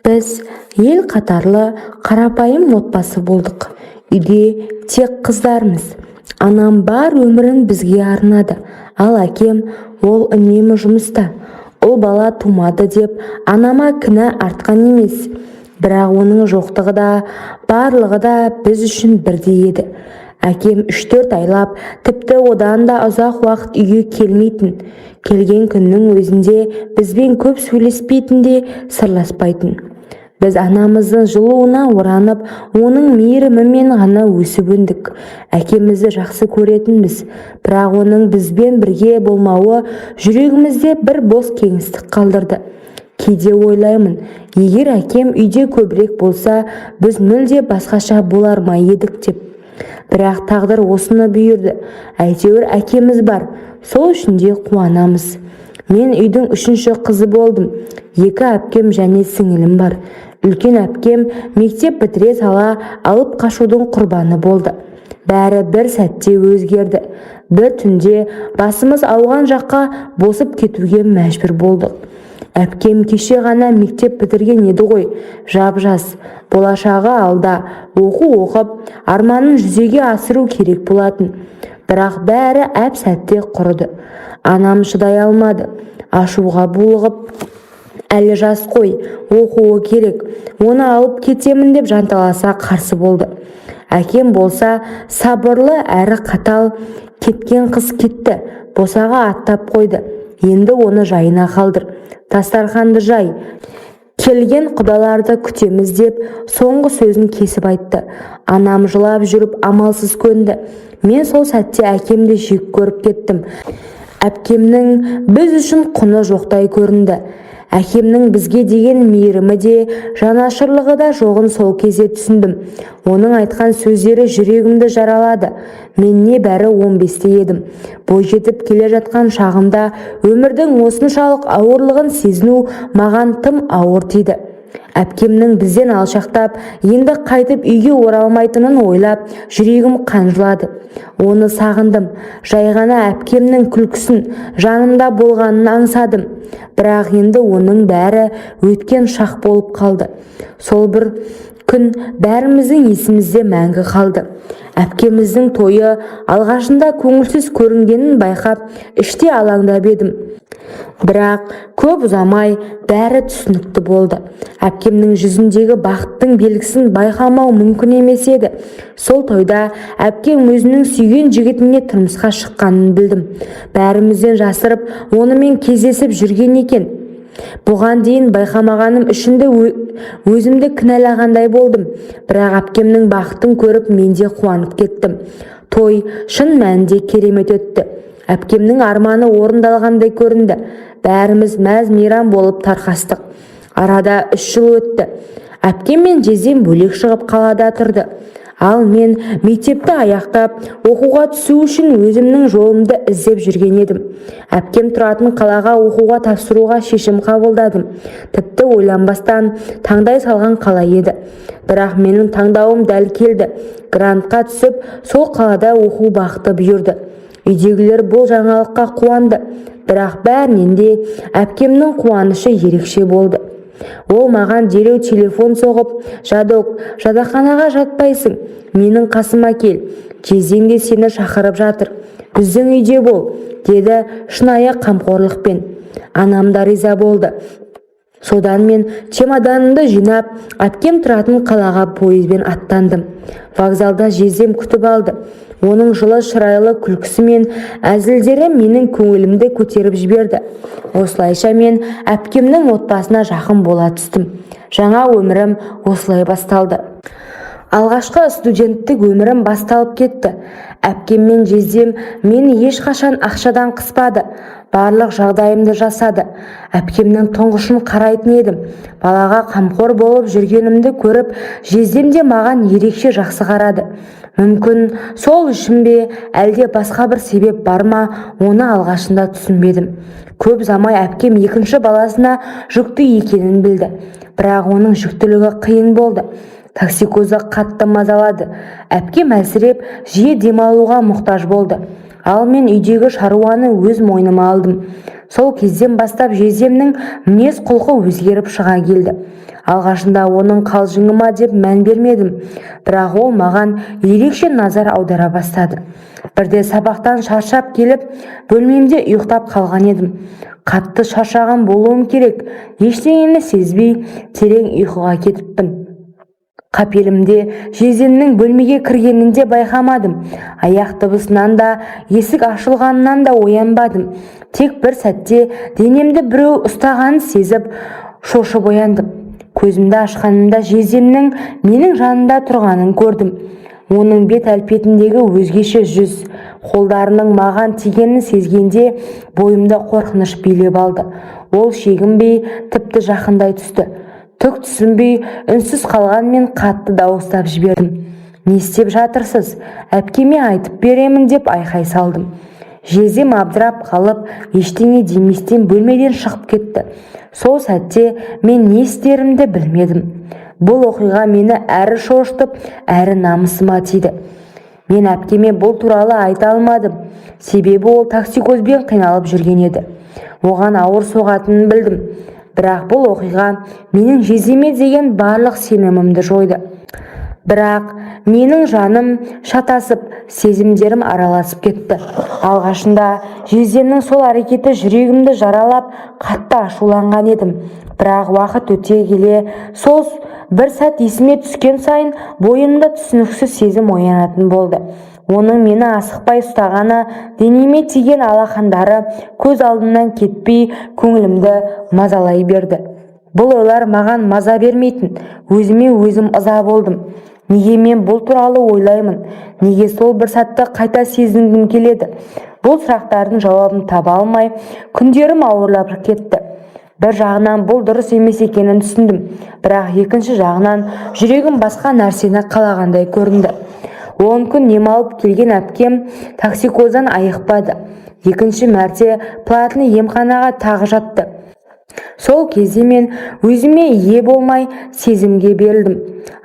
Біз ел қатарлы қарапайым отбасы болдық. Үйде тек қыздармыз. Анам бар өмірін бізге арнады. Ал әкем ол үнемі жұмыста. Ол бала тумады деп анама кінә артқан емес. Бірақ оның жоқтығы да, барлығы да біз үшін бірдей еді. Әкем 3-4 айлап, тіпті одан да ұзақ уақыт үйге келмейтін. Келген күннің өзінде бізбен көп сөйлеспейтін де, сырласпайтын. Біз анамыздың жылуына оранып, оның мейірімімен ғана өсіп өндік. Әкемізді жақсы көретінбіз, бірақ оның бізбен бірге болмауы жүрегімізде бір бос кеңістік қалдырды. Кейде ойлаймын, егер әкем үйде көбірек болса, біз мүлде басқаша болар ма едік деп. Бірақ тағдыр осыны бұйырды. Әйтеуір әкеміз бар, сол үшін де қуанамыз. Мен үйдің 3-ші қызы болдым. 2 әпкем және сіңілім бар. Үлкен әпкем мектеп бітіре сала алып қашудың құрбаны болды. Бәрі бір сәтте өзгерді. Бір түнде басымыз ауған жаққа босып кетуге мәжбүр болдық. Әпкем кеше ғана мектеп бітірген еді ғой, жап-жас, болашағы алда, оқу оқып, арманын жүзеге асыру керек болатын. Бірақ бәрі әп-сәтте құрыды. Анам шыдай алмады, ашуға булығып, әлі жас қой, оқуы керек, оны алып кетемін деп жанталаса қарсы болды. Әкем болса сабырлы әрі қатал, кеткен қыз кетті, босаға аттап қойды. Енді оны жайына қалдыр, дастарханды жай, келген құдаларды күтеміз деп соңғы сөзін кесіп айтты. Анам жылап жүріп амалсыз көнді. Мен сол сәтте әкемді жек көріп кеттім. Әпкемнің біз үшін құны жоқтай көрінді. Әкемнің бізге деген мейірімі де, жанашырлығы да жоғын сол кезде түсіндім. Оның айтқан сөздері жүрегімді жаралады. Мен небәрі 15-те едім. Бой жетіп келе жатқан шағымда өмірдің осыншалық ауырлығын сезіну маған тым ауыр тиді. Әпкемнің бізден алшақтап, енді қайтып үйге оралмайтынын ойлап, жүрегім қанжылады. Оны сағындым. Жай ғана әпкемнің күлкісін, жанымда болғанын аңсадым. Бірақ енді оның бәрі өткен шақ болып қалды. Сол бір күн бәріміздің есімізде мәңгі қалды. Әпкеміздің тойы алғашында көңілсіз көрінгенін байқап, іште алаңдап едім. Бірақ көп ұзамай бәрі түсінікті болды. Әпкемнің жүзіндегі бақыттың белгісін байқамау мүмкін емес еді. Сол тойда әпкем өзінің сүйген жігітіне тұрмысқа шыққанын білдім. Бәрімізден жасырып, онымен кездесіп жүрген екен. Бұған дейін байқамағаным үшінді өзімді кінәлағандай болдым. Бірақ әпкемнің бақытын көріп менде қуанып кеттім. Той шын мәнінде керемет өтті. Әпкемнің арманы орындалғандай көрінді. Бәріміз мәз-мейрам болып тарқастық. Арада 3 жыл өтті. Әпкем мен жездем бөлек шығып қалада тұрды. Ал мен мектепті аяқтап, оқуға түсу үшін өзімнің жолымды іздеп жүрген едім. Әпкем тұратын қалаға оқуға тапсыруға шешім қабылдадым. Тіпті ойланбастан таңдай салған қала еді. Бірақ менің таңдауым дәл келді. Грантқа түсіп, сол қалада оқу бақыты бұйырды. Үйдегілер бұл жаңалыққа қуанды. Бірақ бәрінен де әпкемнің қуанышы ерекше болды. Ол маған дереу телефон соғып, «Жадок, жатақханаға жатпайсың, менің қасыма кел, жездең де сені шақырып жатыр, біздің үйде бол», деді шынайы қамқорлықпен. Анам да риза болды. Содан мен чемоданымды жинап, әпкем тұратын қалаға пойызбен аттандым. Вокзалда жездем күтіп алды. Оның жылы шырайлы күлкісі мен әзілдері менің көңілімді көтеріп жіберді. Осылайша мен әпкемнің отбасына жақын бола түстім. Жаңа өмірім осылай басталды. Алғашқы студенттік өмірім басталып кетті. Әпкем мен жездем мені ешқашан ақшадан қыспады. Барлық жағдайымды жасады. Әпкемнің тұңғышын қарайтын едім. Балаға қамқор болып жүргенімді көріп, жездем де маған ерекше жақсы қарады. Мүмкін сол үшін бе, әлде басқа бір себеп бар ма, оны алғашында түсінбедім. Көп ұзамай әпкем 2-ші баласына жүкті екенін білді. Бірақ оның жүктілігі қиын болды. Токсикозы қатты мазалады. Әпкем әлсіреп, жиі демалуға мұқтаж болды. Ал мен үйдегі шаруаны өз мойныма алдым. Сол кезден бастап жездемнің мінез құлқы өзгеріп шыға келді. Алғашында оның қалжыңы ма деп мән бермедім, бірақ ол маған ерекше назар аудара бастады. Бірде сабақтан шаршап келіп, бөлмемде ұйықтап қалған едім. Қатты шаршаған болуым керек, ештеңені сезбей терең ұйқыға кетіппін. Қапелімде жездемнің бөлмеге кіргенін де байқамадым. Аяқ дыбысынан да, есік ашылғанынан да оянбадым. Тек бір сәтте денемді біреу ұстағанын сезіп, шошып ояндым. Көзімді ашқанымда жездемнің менің жанында тұрғанын көрдім. Оның бет әлпетіндегі өзгеше жүз, қолдарының маған тигенін сезгенде бойымда қорқыныш билеп алды. Ол шегінбей, тіпті жақындай түсті. Түк түсінбей, үнсіз қалғанмен қатты дауыстап жібердім. Не істеп жатырсыз? Әпкеме айтып беремін деп айқай салдым. Жездем абдырап қалып, ештеңе деместен бөлмеден шығып кетті. Сол сәтте мен не істерімді білмедім. Бұл оқиға мені әрі шошытып, әрі намысыма тиді. Мен әпкеме бұл туралы айта алмадым. Себебі ол токсикозбен қиналып жүрген еді. Оған ауыр соғатынын білдім. Бірақ бұл оқиға менің жездеме деген барлық сенімімді жойды. Бірақ менің жаным шатасып, сезімдерім араласып кетті. Алғашында жездемнің сол әрекеті жүрегімді жаралап, қатты ашуланған едім. Бірақ уақыт өте келе, сол бір сәт есіме түскен сайын бойымда түсініксіз сезім оянатын болды. Оның мені асықпай ұстағаны, денеме тиген алақандары көз алдымнан кетпей, көңілімді мазалай берді. Бұл ойлар маған маза бермейтін, өзіме өзім ыза болдым. Неге мен бұл туралы ойлаймын? Неге сол бір сәтті қайта сезінгім келеді? Бұл сұрақтардың жауабын таба алмай, күндерім ауырлап кетті. Бір жағынан бұл дұрыс емес екенін түсіндім, бірақ екінші жағынан жүрегім басқа нәрсені қалағандай көрінді. 10 күн демалып келген әпкем токсикоздан айықпады. Екінші мәрте платный емханаға тағы жатты. Сол кезде мен өзіме ие болмай сезімге берілдім.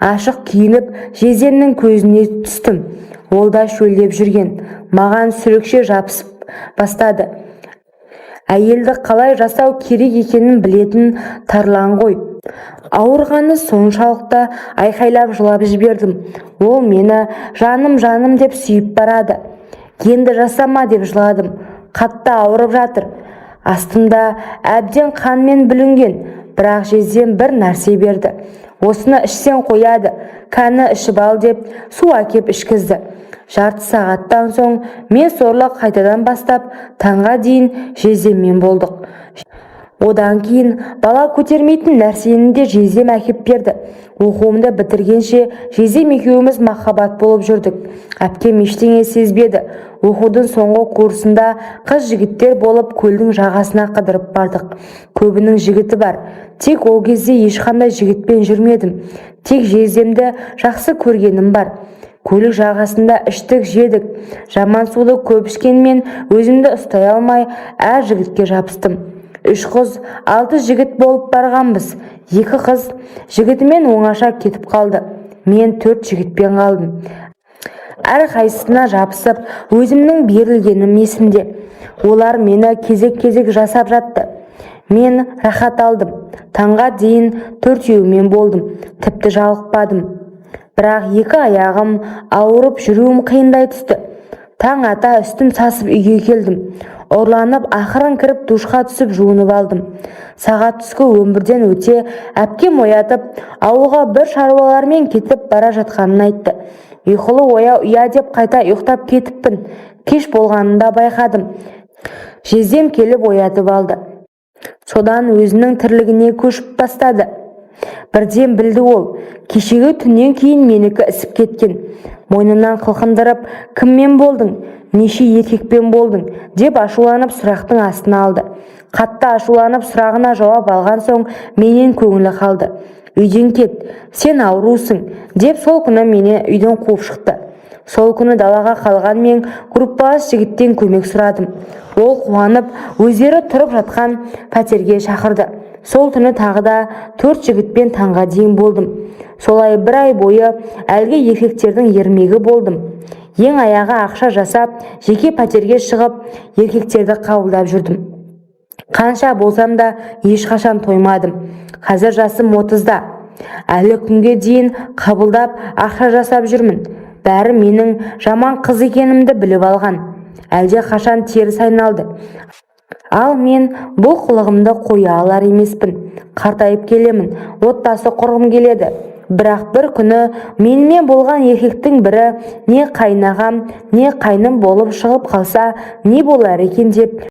Ашық киініп, жездемнің көзіне түстім. Ол да шөлдеп жүрген. Маған сүрекше жабысып бастады. Әйелді қалай жасау керек екенін білетін тарлан ғой. Ауырғаны соншалықты айқайлап жылап жібердім. Ол мені жаным деп сүйіп барады. Енді жасама деп жыладым. Қатты ауырып жатыр. Астымда әбден қанмен бүлінген. Бірақ жездем бір нәрсе берді. Осыны ішсең қояды, кәні ішіп ал деп су әкеп ішкізді. Жарты сағаттан соң мен сорлы қайтадан бастап таңға дейін жездеммен болдық. Одан кейін бала көтермейтін нәрсені де жездем әкеп берді. Оқуымды бітіргенше жездем екеуміз махаббат болып жүрдік. Әпкем ештеңе сезбеді. Оқудың соңғы курсында қыз-жігіттер болып көлдің жағасына қыдырып бардық. Көбінің жігіті бар. Тек ол кезде ешқандай жігітпен жүрмедім. Тек жездемді жақсы көргенім бар. Көлік жағасында іштік жедік. Жаман суды көп ішкенмен өзімді ұстай алмай әр жігітке жабыстым. 3 қыз, 6 жігіт болып барғанбыз. 2 қыз жігітімен оңаша кетіп қалды. Мен 4 жігітпен қалдым. Әр қайсысына жабысып, өзімнің берілгенім есімде. Олар мені кезек-кезек жасап жатты. Мен рахат алдым. Таңға дейін 4-еумен болдым. Тіпті жалықпадым. Бірақ 2 аяғым ауырып жүруім қиындай түсті. Таң ата үстім сасып үйге келдім. Орланып ақырын кіріп душқа түсіп жуынып алдым. Сағат түскі 11-ден өте әпкем оятып, ауылға бір шаруалармен кетіп бара жатқанын айтты. Ұйқылы ұя деп қайта ұйықтап кетіппін. Кеш болғанында байқадым. Жездем келіп оятып алды. Содан өзінің тірлігіне көшіп бастады. Бірден білді ол. Кешегі түннен кейін менікі ісіп кеткен. Мойнынан қылқындырып, кіммен болдың? Неше еркекпен болдың? Деп ашуланып сұрақтың астына алды. Қатты ашуланып сұрағына жауап алған соң менен көңілі қалды. Үйден кет, сен аурусың, деп сол күні мені үйден қуып шықты. Сол күні далаға қалған мен группалас жігіттен көмек сұрадым. Ол қуанып, өздері тұрып жатқан пәтерге шақырды. Сол түні тағы да 4 жігітпен таңға дейін болдым. Солай 1 ай бойы әлгі еркектердің ермегі болдым. Ең аяғы ақша жасап, жеке пәтерге шығып, еркектерді қабылдап жүрдім. Қанша болсам да ешқашан тоймадым. Қазір жасым 30-да. Әлі күнге дейін қабылдап ақша жасап жүрмін. Бәрі менің жаман қыз екенімді біліп алған. Әлде қашан теріс айналды. Ал мен бұл қылығымды қоя алар емеспін. Қартайып келемін, отбасы құрғым келеді. Бірақ бір күні менімен болған еркектің бірі не қайнағам, не қайным болып шығып қалса не болар екен деп